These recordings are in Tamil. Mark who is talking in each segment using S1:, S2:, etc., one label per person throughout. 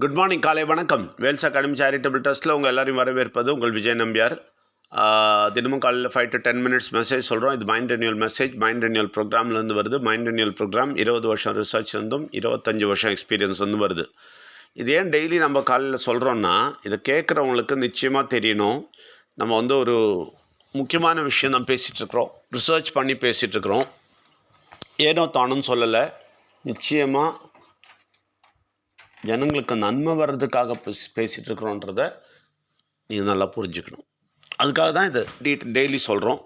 S1: குட் மார்னிங், காலை வணக்கம். வேல்ஸ் அகாடமி சேரிட்டபிள் ட்ரஸ்ட்டில் உங்கள் எல்லாரையும் வரவேற்பது உங்கள் விஜய் நம்பியார். தினமும் காலையில் 5 to 10 minutes மெசேஜ் சொல்கிறோம். இது mind renewal message. Mind renewal ப்ரோக்ராம்லேருந்து வருது. மைண்ட் ரெனியூவல் ப்ரோக்ராம் 20 வருஷம் ரிசர்ச் இருந்தும் 25 வருஷம் எக்ஸ்பீரியன்ஸ் வந்து வருது. இது ஏன் டெய்லி நம்ம காலையில் சொல்கிறோன்னா, இதை கேட்குறவங்களுக்கு நிச்சயமாக தெரியணும். நம்ம வந்து ஒரு முக்கியமான விஷயம் தான் பேசிகிட்ருக்குறோம். ரிசர்ச் பண்ணி பேசிகிட்ருக்குறோம். ஏனோ தானும் சொல்லலை. நிச்சயமாக ஜனங்களுக்கு நன்மை வர்றதுக்காக பேசிகிட்டு இருக்கிறோன்றதை நீங்கள் நல்லா புரிஞ்சுக்கணும். அதுக்காக தான் இதை டெய்லி சொல்கிறோம்.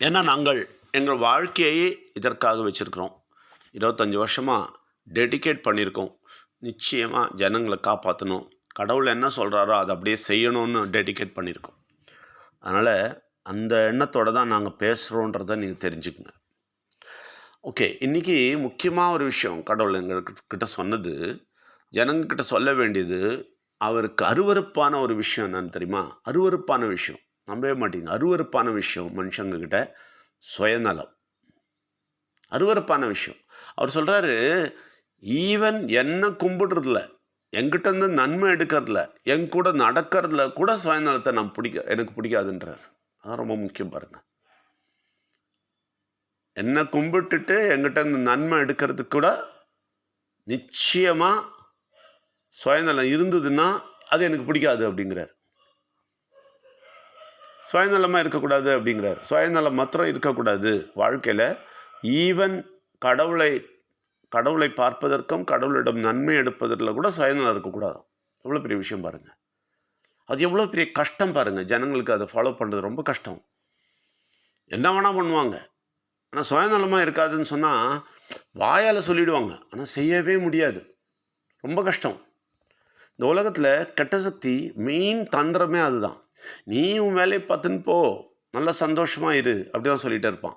S1: ஏன்னா நாங்கள் எங்கள் வாழ்க்கையை இதற்காக வச்சுருக்கிறோம். 25 வருஷமாக டெடிகேட் பண்ணியிருக்கோம். நிச்சயமாக ஜனங்களை காப்பாற்றணும், கடவுள் என்ன சொல்கிறாரோ அதை அப்படியே செய்யணும்னு டெடிகேட் பண்ணியிருக்கோம். அதனால் அந்த எண்ணத்தோடு தான் நாங்கள் பேசுகிறோன்றதை நீங்கள் தெரிஞ்சுக்கங்க. ஓகே, இன்றைக்கி முக்கியமாக ஒரு விஷயம் கடவுள் எங்கள்கிட்ட சொன்னது, ஜனங்கிட்ட சொல்ல வேண்டியது. அவருக்கு அருவருப்பான ஒரு விஷயம் என்னன்னு தெரியுமா? அருவருப்பான விஷயம், நம்பவே மாட்டீங்க. அருவருப்பான விஷயம் மனுஷங்கக்கிட்ட சுயநலம். அருவருப்பான விஷயம். அவர் சொல்கிறாரு, ஈவன் என்ன கும்பிடுறதில்ல, என்கிட்டருந்து நன்மை எடுக்கிறதில்ல, என் கூட நடக்கிறதுல கூட சுயநலத்தை எனக்கு பிடிக்காதுன்றார். அதான் ரொம்ப முக்கியம் பாருங்கள். என்னை கும்பிட்டுட்டு என்கிட்ட நன்மை எடுக்கிறதுக்கு கூட நிச்சயமாக சுயநலம் இருந்ததுன்னா அது எனக்கு பிடிக்காது அப்படிங்கிறார். சுயநலமாக இருக்கக்கூடாது அப்படிங்கிறார். சுயநலம் மாத்திரம் இருக்கக்கூடாது வாழ்க்கையில். ஈவன் கடவுளை பார்ப்பதற்கும் கடவுளிடம் நன்மை எடுப்பதில் கூட சுயநலம் இருக்கக்கூடாது. எவ்வளோ பெரிய விஷயம் பாருங்கள். அது எவ்வளோ பெரிய கஷ்டம் பாருங்கள். ஜனங்களுக்கு அதை ஃபாலோ பண்ணுறது ரொம்ப கஷ்டம். என்ன வேணால் பண்ணுவாங்க, ஆனால் சுயநலமாக இருக்காதுன்னு சொன்னால் வாயால் சொல்லிவிடுவாங்க, ஆனால் செய்யவே முடியாது. ரொம்ப கஷ்டம். இந்த உலகத்தில் கெட்ட சக்தி மெயின் தந்திரமே அதுதான். நீ உன் வேலையை பார்த்துன்னு போ, நல்லா சந்தோஷமாக இரு, அப்படி தான் சொல்லிகிட்டே இருப்பான்.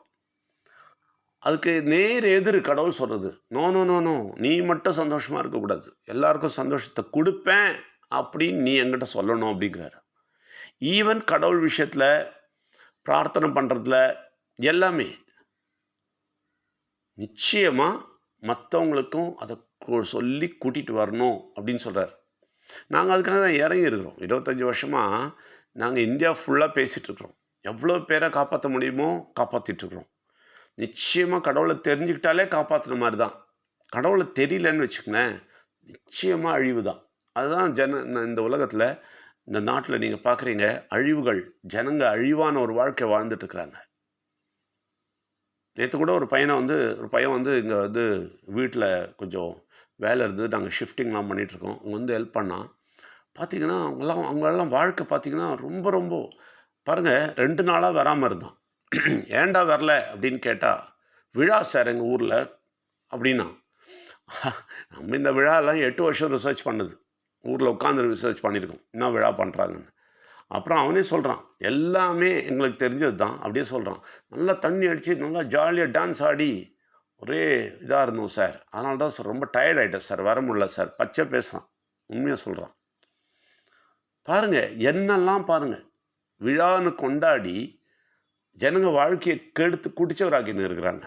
S1: அதுக்கு நேர் எதிர் கடவுள் சொல்கிறது, நோ நோ நோ நோ, நீ மட்டும் சந்தோஷமாக இருக்கக்கூடாது, எல்லாருக்கும் சந்தோஷத்தை கொடுப்பேன் அப்படின்னு நீ என்கிட்ட சொல்லணும் அப்படிங்கிறாரு. ஈவன் கடவுள் விஷயத்தில் பிரார்த்தனை பண்ணுறதுல எல்லாமே நிச்சயமாக மற்றவங்களுக்கும் அதை சொல்லி கூட்டிகிட்டு வரணும் அப்படின்னு சொல்கிறார். நாங்கள் அதுக்காக தான் இறங்கி இருக்கிறோம். 25 வருஷமாக நாங்கள் இந்தியா ஃபுல்லாக பேசிகிட்ருக்குறோம். எவ்வளோ பேரை காப்பாற்ற முடியுமோ காப்பாற்றிட்டுருக்குறோம். நிச்சயமாக கடவுளை தெரிஞ்சுக்கிட்டாலே காப்பாற்றுன மாதிரி தான். கடவுளை தெரியலன்னு வச்சுக்கோங்களேன், நிச்சயமாக அழிவு தான். அதுதான் இந்த உலகத்தில், இந்த நாட்டில் நீங்கள் பார்க்குறீங்க அழிவுகள். ஜனங்க அழிவான ஒரு வாழ்க்கை வாழ்ந்துட்டுருக்குறாங்க. நேற்று கூட ஒரு பையன் வந்து இங்கே வந்து வீட்டில் கொஞ்சம் வேலை இருந்தது, நாங்கள் ஷிஃப்டிங்லாம் பண்ணிகிட்ருக்கோம். அவங்க வந்து ஹெல்ப் பண்ணால் பார்த்திங்கன்னா அவங்களெல்லாம் வாழ்க்கை பார்த்திங்கன்னா ரொம்ப ரொம்ப பாருங்கள். 2 நாளாக வராமல் இருந்தான். ஏன்டா வரல அப்படின்னு கேட்டால், விழா சார் எங்கள் ஊரில் அப்படின்னா. நம்ம இந்த விழாலாம் 8 வருஷம் ரிசர்ச் பண்ணது, ஊரில் உட்காந்து ரிசர்ச் பண்ணியிருக்கோம், என்ன விழா பண்ணுறாங்கன்னு. அப்புறம் அவனே சொல்கிறான், எல்லாமே எங்களுக்கு தெரிஞ்சது தான். அப்படியே சொல்கிறான், நல்லா தண்ணி அடித்து நல்லா ஜாலியாக டான்ஸ் ஆடி ஒரே இதாக இருந்தோம் சார், அதனால தான் சார் ரொம்ப டயர்ட் ஆகிட்டேன் சார், வர முடியல சார். பச்சை பேசுகிறான், உண்மையாக சொல்கிறான். பாருங்கள், என்னெல்லாம் பாருங்கள். விழான்னு கொண்டாடி ஜனங்க வாழ்க்கையை கெடுத்து குடிச்சவராக்கின்னு இருக்கிறாங்க.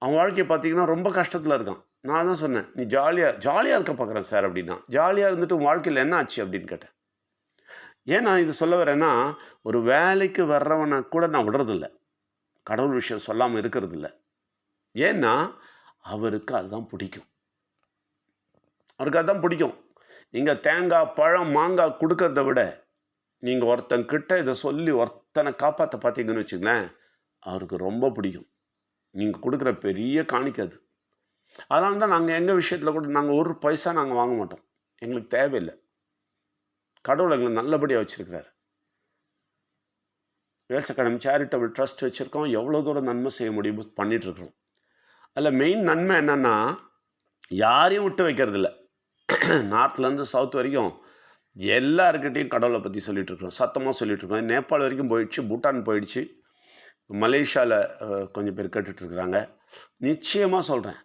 S1: அவன் வாழ்க்கையை பார்த்திங்கன்னா ரொம்ப கஷ்டத்தில் இருக்கான். நான் தான் சொன்னேன், நீ ஜாலியாக இருக்க பார்க்குறேன் சார் அப்படின்னா. ஜாலியாக இருந்துட்டு உன் வாழ்க்கையில் என்ன ஆச்சு அப்படின்னு கேட்டேன். ஏன் நான் இது சொல்ல வரேன்னா, ஒரு வேலைக்கு வர்றவனை கூட நான் விடுறதில்ல, கடவுள் விஷயம் சொல்லாமல் இருக்கிறதில்ல. ஏன்னா அவருக்கு அதுதான் பிடிக்கும். நீங்கள் தேங்காய், பழம், மாங்காய் கொடுக்கறத விட நீங்கள் ஒருத்தங்கிட்ட இதை சொல்லி ஒருத்தனை காப்பாற்ற பார்த்தீங்கன்னு வச்சுங்களேன், அவருக்கு ரொம்ப பிடிக்கும். நீங்கள் கொடுக்குற பெரிய காணிக்கை அது. அதனால தான் நாங்கள் எங்கள் விஷயத்தில் கூட நாங்கள் ஒரு பைசா நாங்கள் வாங்க மாட்டோம். எங்களுக்கு தேவையில்லை. கடவுள் எங்களை நல்லபடியாக வச்சுருக்கிறார். வேல்ஸ் அகாடமி சேரிட்டபிள் ட்ரஸ்ட் வச்சுருக்கோம். எவ்வளோ தூரம் நன்மை செய்ய முடியுமோ பண்ணிகிட்ருக்குறோம். அதில் மெயின் நன்மை என்னென்னா, யாரையும் விட்டு வைக்கிறதில்ல. நார்த்லேருந்து சவுத் வரைக்கும் எல்லாருக்கிட்டையும் கடவுளை பற்றி சொல்லிகிட்ருக்குறோம், சத்தமாக சொல்லிகிட்ருக்கோம். நேபாள் வரைக்கும் போயிடுச்சு, பூட்டான் போயிடுச்சு, மலேசியாவில் கொஞ்சம் பேர் கேட்டுட்ருக்குறாங்க. நிச்சயமாக சொல்கிறேன்,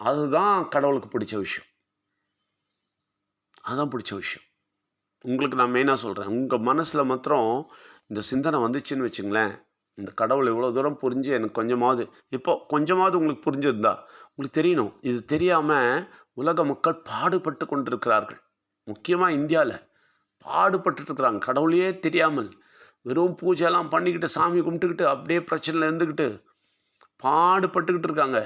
S1: அதுதான் கடவுளுக்கு பிடிச்ச விஷயம். அதுதான் பிடிச்ச விஷயம். உங்களுக்கு நான் மெயினாக சொல்கிறேன், உங்கள் மனசில் மாத்திரம் இந்த சிந்தனை வந்துச்சுன்னு வச்சுங்களேன், இந்த கடவுள் இவ்வளோ தூரம் புரிஞ்சு எனக்கு கொஞ்சமாவது உங்களுக்கு புரிஞ்சிருந்தா உங்களுக்கு தெரியணும். இது தெரியாமல் உலக மக்கள் பாடுபட்டு கொண்டிருக்கிறார்கள். முக்கியமாக இந்தியாவில் பாடுபட்டுட்டு இருக்கிறாங்க. கடவுளையே தெரியாமல் வெறும் பூஜைலாம் பண்ணிக்கிட்டு சாமி கும்பிட்டுக்கிட்டு அப்படியே பிரச்சனையில் இருந்துக்கிட்டு பாடுபட்டுக்கிட்டு இருக்காங்க.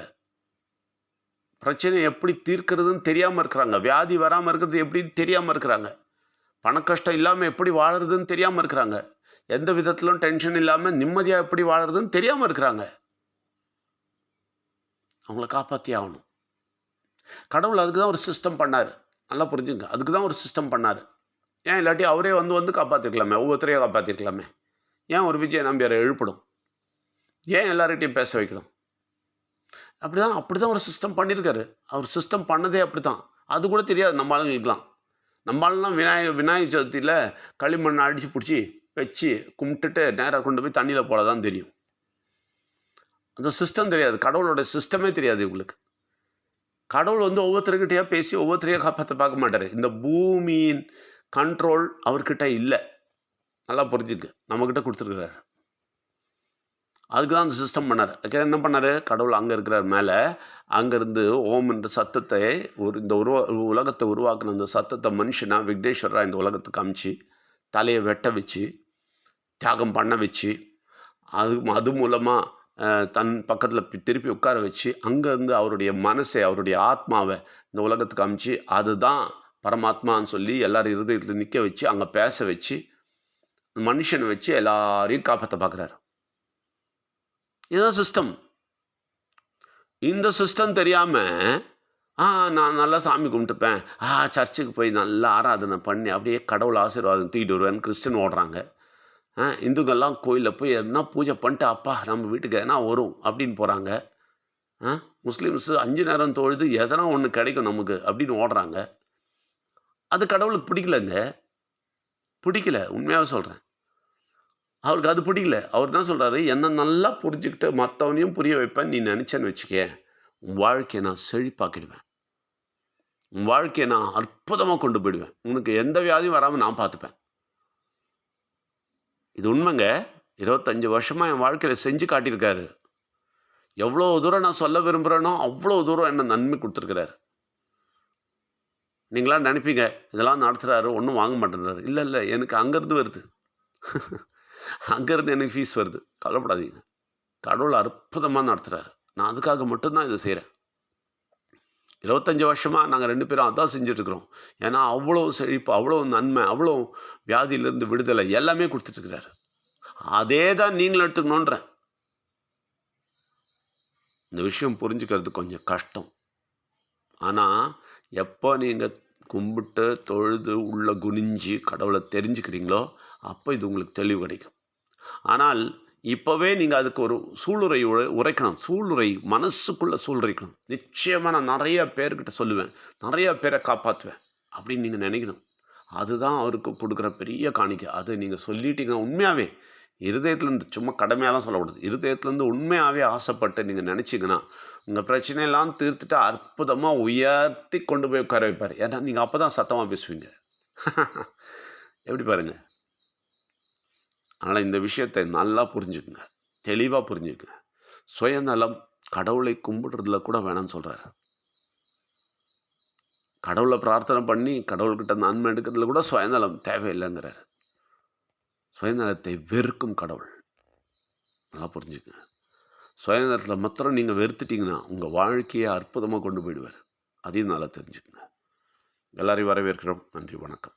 S1: பிரச்சனை எப்படி தீர்க்கிறதுன்னு தெரியாமல் இருக்கிறாங்க. வியாதி வராமல் இருக்கிறது எப்படின்னு தெரியாமல் இருக்கிறாங்க. பணக்கஷ்டம் இல்லாமல் எப்படி வாழறதுன்னு தெரியாமல் இருக்கிறாங்க. எந்த விதத்திலும் டென்ஷன் இல்லாமல் நிம்மதியாக எப்படி வாழறதுன்னு தெரியாமல் இருக்கிறாங்க. அவங்கள காப்பாற்றி ஆகணும். கடவுள் அதுக்கு தான் ஒரு சிஸ்டம் பண்ணார். நல்லா புரிஞ்சுங்க. அதுக்கு தான் ஒரு சிஸ்டம் பண்ணார். ஏன் இல்லாட்டி அவரே வந்து காப்பாற்றிருக்கலாமே, ஒவ்வொருத்தரையும் காப்பாற்றிருக்கலாமே. ஏன் ஒரு விஜய நம்பியாரை எழுப்பணும்? ஏன் எல்லார்கிட்டையும் பேச வைக்கணும்? அப்படி தான் ஒரு சிஸ்டம் பண்ணியிருக்காரு. அவர் சிஸ்டம் பண்ணதே அப்படி தான். அது கூட தெரியாது நம்ம ஆளுங்களுக்குலாம். நம்ம ஆளுலாம் விநாயகர் சதுர்த்தியில் களிமண்ணை அடித்து பிடிச்சி வச்சு கும்பிட்டுட்டு நேராக கொண்டு போய் தண்ணியில் போட தான் தெரியும். அந்த சிஸ்டம் தெரியாது. கடவுளோட சிஸ்டமே தெரியாது இவங்களுக்கு. கடவுள் வந்து ஒவ்வொருத்தருக்கிட்டையா பேசி ஒவ்வொருத்தரையாக காப்பாற்ற பார்க்க மாட்டார். இந்த பூமியின் கண்ட்ரோல் அவர்கிட்ட இல்லை. நல்லா புரிஞ்சுக்கு. நம்மக்கிட்ட கொடுத்துருக்குறாரு. அதுக்கு தான் அந்த சிஸ்டம் பண்ணார். அதுக்கு என்ன பண்ணார்? கடவுள் அங்கே இருக்கிறார் மேலே. அங்கேருந்து ஓம் என்ற சத்தத்தை இந்த உலகத்தை உருவாக்குன அந்த சத்தத்தை மனுஷனாக விக்னேஸ்வரராக இந்த உலகத்துக்கு அமுச்சு தலையை வெட்ட வச்சு தியாகம் பண்ண வச்சு அது மூலமாக தன் பக்கத்தில் திருப்பி உட்கார வச்சு அங்கேருந்து அவருடைய மனசை அவருடைய ஆத்மாவை இந்த உலகத்துக்கு அமுச்சு அதுதான் பரமாத்மான்னு சொல்லி எல்லாரும் இருதயத்தில் நிற்க வச்சு அங்கே பேச வச்சு மனுஷனை வச்சு எல்லாரையும் காப்பாற்ற பார்க்குறாரு. இதுதான் சிஸ்டம். இந்த சிஸ்டம் தெரியாமல் நான் நல்லா சாமி கும்பிட்டுப்பேன், சர்ச்சுக்கு போய் நல்லா ஆராதனை பண்ணி அப்படியே கடவுள் ஆசீர்வாதம் தூக்கிட்டு வருவேன்னு கிறிஸ்டின் ஓடுறாங்க. இந்துக்கள்லாம் கோயிலில் போய் எதுனா பூஜை பண்ணிட்டு அப்பா நம்ம வீட்டுக்கு எதனா வரும் அப்படின்னு போகிறாங்க. முஸ்லீம்ஸு 5 நேரம் தொழுது எதனா ஒன்று கிடைக்கும் நமக்கு அப்படின்னு ஓடுறாங்க. அது கடவுளுக்கு பிடிக்கலங்க. பிடிக்கல, உண்மையாக சொல்கிறேன். அவருக்கு அது பிடிக்கல. அவர் என்ன சொல்கிறாரு? என்னை நல்லா புரிஞ்சுக்கிட்டு மற்றவனையும் புரிய வைப்பேன் நீ நினச்சேன்னு வச்சுக்க, உன் வாழ்க்கையை நான் செழிப்பாக்கிடுவேன். உன் வாழ்க்கையை நான் அற்புதமாக கொண்டு போயிடுவேன். உனக்கு எந்த வியாதியும் வராமல் நான் பார்த்துப்பேன். இது உண்மைங்க. 25 வருஷமாக என் வாழ்க்கையில் செஞ்சு காட்டியிருக்காரு. எவ்வளோ தூரம் நான் சொல்ல விரும்புகிறேனோ அவ்வளோ தூரம் என்ன நன்மை கொடுத்துருக்கிறாரு. நீங்களாம் நினைப்பீங்க இதெல்லாம் நடத்துகிறாரு ஒன்றும் வாங்க மாட்டேன்றாரு. இல்லை எனக்கு அங்கேருந்து வருது. அங்கேருந்து எனக்கு ஃபீஸ் வருது. கவலைப்படாதீங்க. கடவுள் அற்புதமாக நடத்துகிறாரு. நான் அதுக்காக மட்டும்தான் இதை செய்கிறேன். 25 வருஷமாக நாங்கள் 2 பேரும் அதான் செஞ்சிட்ருக்குறோம். ஏன்னா அவ்வளோ செழிப்பு, அவ்வளோ நன்மை, அவ்வளோ வியாதியிலேருந்து விடுதலை எல்லாமே கொடுத்துட்ருக்கிறாரு. அதே தான் நீங்களும் எடுத்துக்கணுன்றேன். இந்த விஷயம் புரிஞ்சுக்கிறது கொஞ்சம் கஷ்டம். ஆனால் எப்போ நீங்கள் கும்பிட்டு தொழுது உள்ள குனிஞ்சு கடவுளை தெரிஞ்சுக்கிறீங்களோ அப்போ இது உங்களுக்கு தெளிவு கிடைக்கும். ஆனால் இப்போவே நீங்கள் அதுக்கு ஒரு சூளுரை உரைக்கணும். சூளுரை மனசுக்குள்ளே சூளுரைக்கணும். நிச்சயமாக நான் நிறையா பேர்கிட்ட சொல்லுவேன், நிறையா பேரை காப்பாற்றுவேன் அப்படின்னு நீங்கள் நினைக்கணும். அதுதான் அவருக்கு கொடுக்குற பெரிய காணிக்கை. அது நீங்கள் சொல்லிட்டீங்கன்னா உண்மையாகவே இருதயத்துலேருந்து, சும்மா கடமையாலாம் சொல்லக்கூடாது, இருதயத்துலேருந்து உண்மையாகவே ஆசைப்பட்டு நீங்கள் நினச்சிங்கன்னா உங்கள் பிரச்சனையெல்லாம் தீர்த்துட்டு அற்புதமாக உயர்த்தி கொண்டு போய் உட்கார வைப்பார். ஏன்னா நீங்கள் அப்போ தான் சத்தமாக பேசுவீங்க. எப்படி பாருங்கள். அதனால் இந்த விஷயத்தை நல்லா புரிஞ்சுக்குங்க, தெளிவாக புரிஞ்சுக்குங்க. சுயநலம் கடவுளை கும்பிடுறதுல கூட வேணாம்னு சொல்கிறாரு. கடவுளை பிரார்த்தனை பண்ணி கடவுள்கிட்ட நன்மை எடுக்கிறதுல கூட சுயநலம் தேவையில்லைங்கிறார். சுயநலத்தை வெறுக்கும் கடவுள். நல்லா புரிஞ்சுக்குங்க. சுயநலத்தில் மாத்திரம் நீங்கள் வெறுத்துட்டிங்கன்னா உங்கள் வாழ்க்கையை அற்புதமாக கொண்டு போயிடுவார். அதையும் நல்லா தெரிஞ்சுக்குங்க. எல்லாரையும் வரவேற்கிறோம். நன்றி, வணக்கம்.